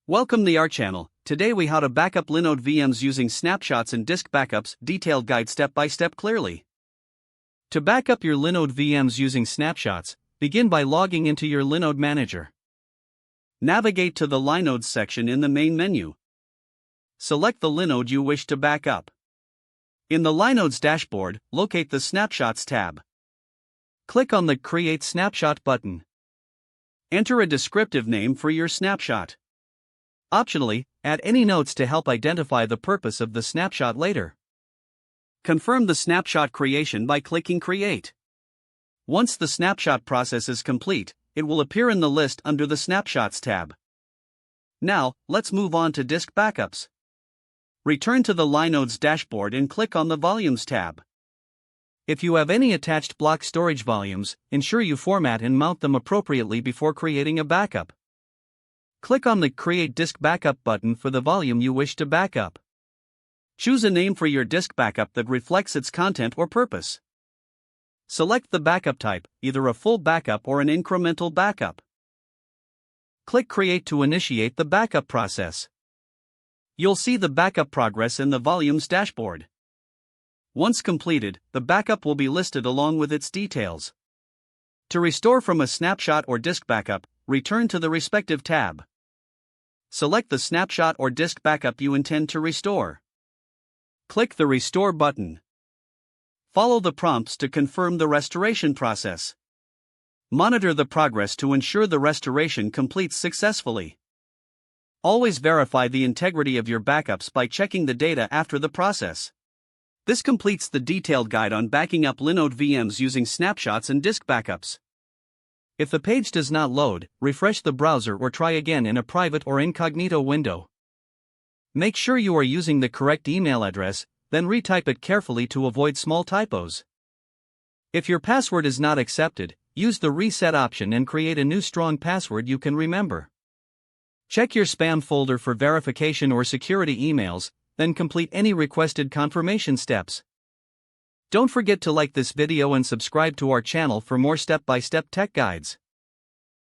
Welcome to our channel. Today we how to backup Linode VMs using snapshots and disk backups, detailed guide step by step clearly. To backup your Linode VMs using snapshots, begin by logging into your Linode manager. Navigate to the Linodes section in the main menu. Select the Linode you wish to backup. In the Linodes dashboard, locate the Snapshots tab. Click on the Create Snapshot button. Enter a descriptive name for your snapshot. Optionally, add any notes to help identify the purpose of the snapshot later. Confirm the snapshot creation by clicking Create. Once the snapshot process is complete, it will appear in the list under the Snapshots tab. Now, let's move on to disk backups. Return to the Linodes dashboard and click on the Volumes tab. If you have any attached block storage volumes, ensure you format and mount them appropriately before creating a backup. Click on the Create Disk Backup button for the volume you wish to backup. Choose a name for your disk backup that reflects its content or purpose. Select the backup type, either a full backup or an incremental backup. Click Create to initiate the backup process. You'll see the backup progress in the Volumes dashboard. Once completed, the backup will be listed along with its details. To restore from a snapshot or disk backup, return to the respective tab. Select the snapshot or disk backup you intend to restore. Click the Restore button. Follow the prompts to confirm the restoration process. Monitor the progress to ensure the restoration completes successfully. Always verify the integrity of your backups by checking the data after the process. This completes the detailed guide on backing up Linode VMs using snapshots and disk backups. If the page does not load, refresh the browser or try again in a private or incognito window. Make sure you are using the correct email address, then retype it carefully to avoid small typos. If your password is not accepted, use the reset option and create a new strong password you can remember. Check your spam folder for verification or security emails, then complete any requested confirmation steps. Don't forget to like this video and subscribe to our channel for more step-by-step tech guides.